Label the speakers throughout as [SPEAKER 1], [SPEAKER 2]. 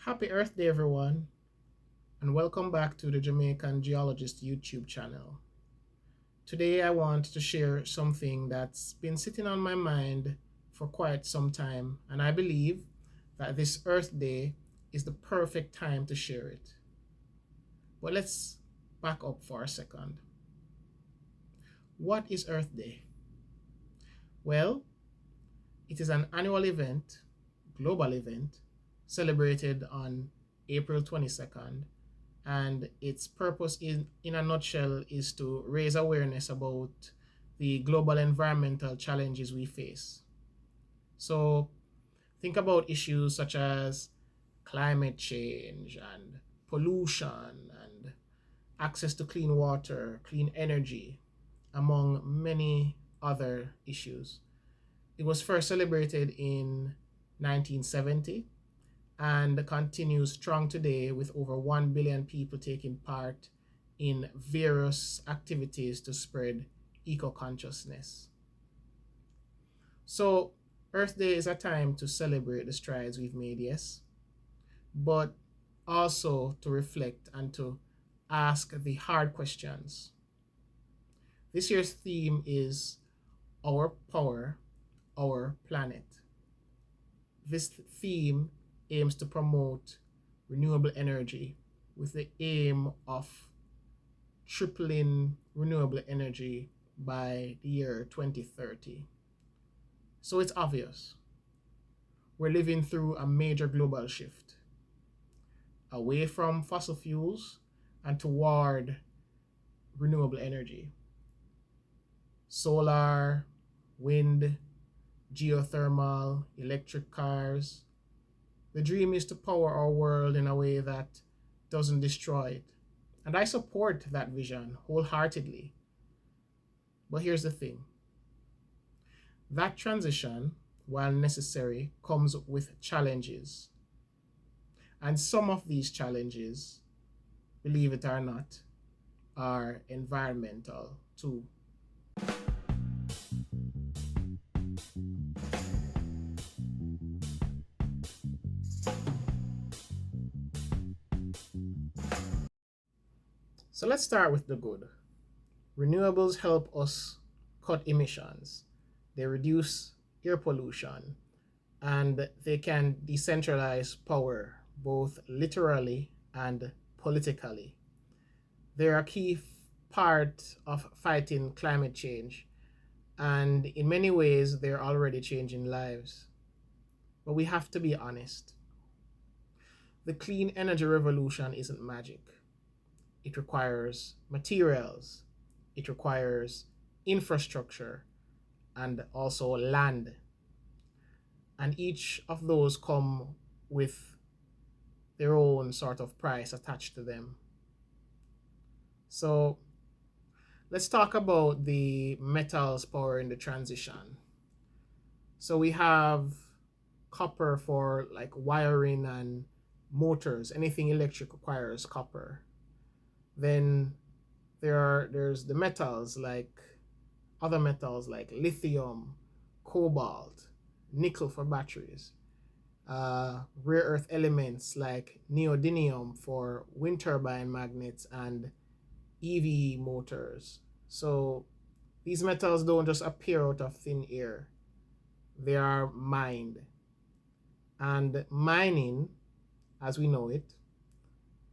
[SPEAKER 1] Happy Earth Day, everyone, and welcome back to the Jamaican Geologist YouTube channel. Today, I want to share something that's been sitting on my mind for quite some time, and I believe that this Earth Day is the perfect time to share it. But let's back up for a second. What is Earth Day? Well, it is an annual event, global event, celebrated on April 22nd, and its purpose in a nutshell is to raise awareness about the global environmental challenges we face. So think about issues such as climate change and pollution and access to clean water, clean energy, among many other issues. It was first celebrated in 1970 and continues strong today with over 1 billion people taking part in various activities to spread eco-consciousness. So Earth Day is a time to celebrate the strides we've made, yes, but also to reflect and to ask the hard questions. This year's theme is Our Power, Our Planet. This theme aims to promote renewable energy with the aim of tripling renewable energy by the year 2030. So it's obvious. We're living through a major global shift away from fossil fuels and toward renewable energy. Solar, wind, geothermal, electric cars. The dream is to power our world in a way that doesn't destroy it. And I support that vision wholeheartedly. But here's the thing. That transition, while necessary, comes with challenges. And some of these challenges, believe it or not, are environmental too. So let's start with the good. Renewables help us cut emissions. They reduce air pollution and they can decentralize power both literally and politically. They're a key part of fighting climate change, and in many ways, they're already changing lives. But we have to be honest. The clean energy revolution isn't magic. It requires materials, it requires infrastructure, and also land. And each of those come with their own sort of price attached to them. So let's talk about the metals powering the transition. So we have copper for like wiring and motors. Anything electric requires copper. Then there's the metals like other metals like lithium, cobalt, nickel for batteries, rare earth elements like neodymium for wind turbine magnets and EV motors. So these metals don't just appear out of thin air. They are mined. And mining, as we know it,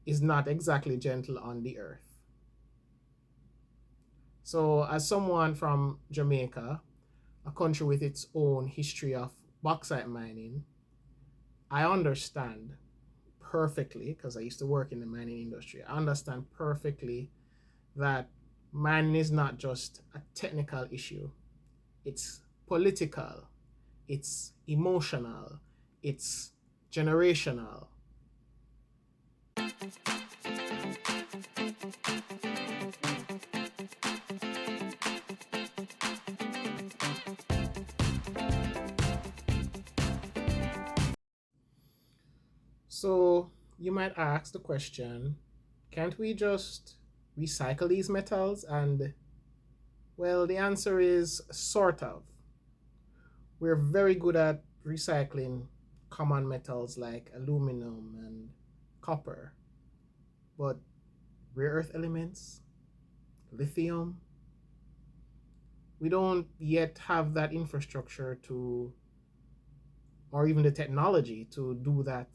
[SPEAKER 1] is not exactly gentle on the earth. So as someone from Jamaica, a country with its own history of bauxite mining, I understand perfectly, because I used to work in the mining industry, I understand perfectly that mining is not just a technical issue. It's political, it's emotional, it's generational. So you might ask the question, can't we just recycle these metals? And well, the answer is sort of. We're very good at recycling common metals like aluminum and copper, but rare earth elements, lithium, we don't yet have that infrastructure to, or even the technology to do that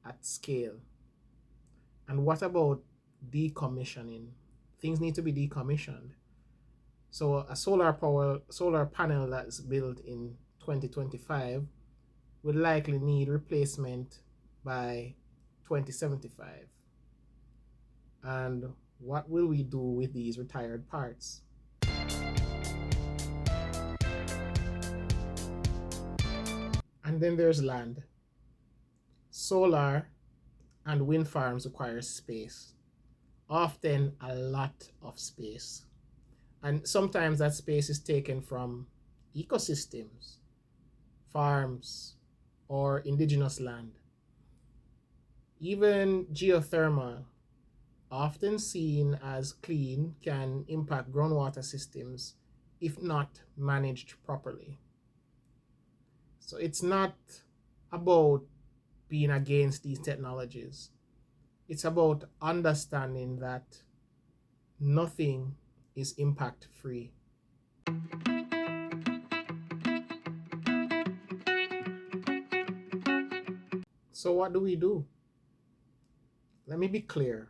[SPEAKER 1] at scale. And what about decommissioning? Things need to be decommissioned. So a solar panel that's built in 2025 would likely need replacement by 2075. And what will we do with these retired parts? And then there's land. Solar and wind farms require space, often a lot of space. And sometimes that space is taken from ecosystems, farms, or indigenous land. Even geothermal, often seen as clean, can impact groundwater systems if not managed properly. So it's not about being against these technologies. It's about understanding that nothing is impact free. So what do we do? Let me be clear.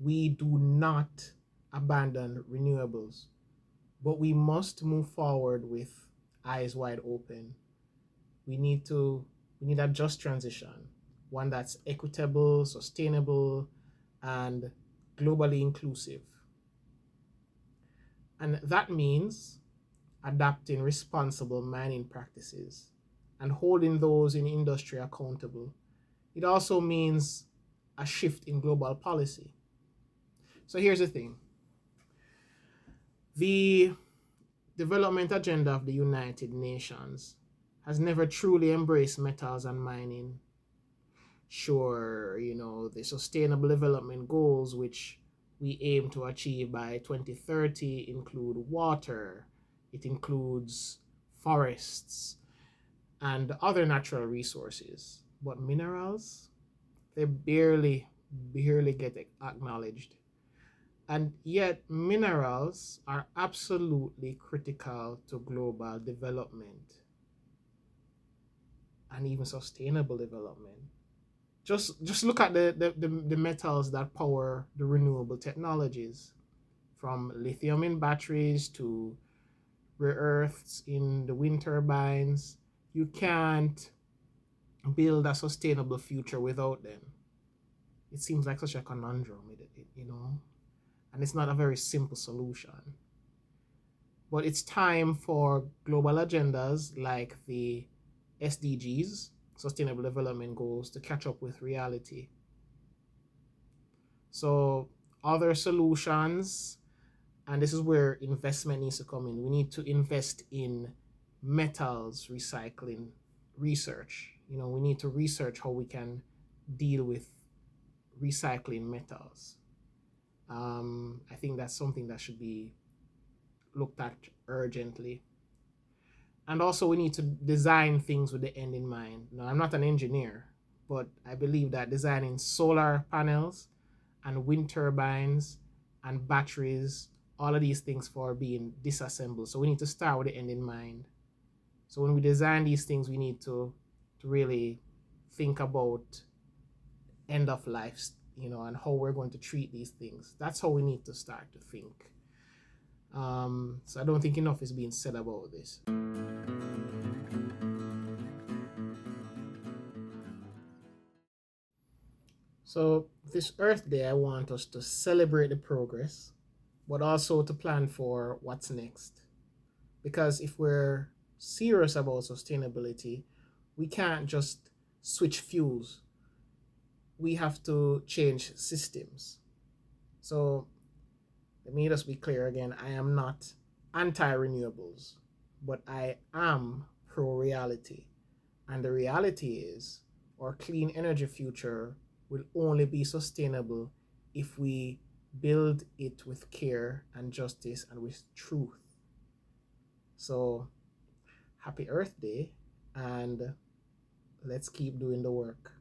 [SPEAKER 1] We do not abandon renewables, but we must move forward with eyes wide open. We need a just transition, one that's equitable, sustainable, and globally inclusive. And that means adapting responsible mining practices and holding those in industry accountable. It also means a shift in global policy. So here's the thing. The development agenda of the United Nations has never truly embraced metals and mining. Sure, the sustainable development goals, which we aim to achieve by 2030, include water, it includes forests, and other natural resources. But minerals, they barely get acknowledged. And yet, minerals are absolutely critical to global development and even sustainable development. Just look at the metals that power the renewable technologies, from lithium in batteries to rare earths in the wind turbines. You can't build a sustainable future without them. It seems like such a conundrum, and it's not a very simple solution. But it's time for global agendas like the SDGs, Sustainable Development Goals, to catch up with reality. So other solutions, and this is where investment needs to come in. We need to invest in metals recycling research. We need to research how we can deal with recycling metals. I think that's something that should be looked at urgently. And also we need to design things with the end in mind. Now, I'm not an engineer, but I believe that designing solar panels and wind turbines and batteries, all of these things for being disassembled. So we need to start with the end in mind. So when we design these things, we need to really think about end of life, and how we're going to treat these things. That's how we need to start to think. So I don't think enough is being said about this. So this Earth Day, I want us to celebrate the progress, but also to plan for what's next. Because if we're serious about sustainability, we can't just switch fuels. We have to change systems. So let me just be clear again. I am not anti-renewables, but I am pro-reality. And the reality is our clean energy future will only be sustainable if we build it with care and justice and with truth. So happy Earth Day, and let's keep doing the work.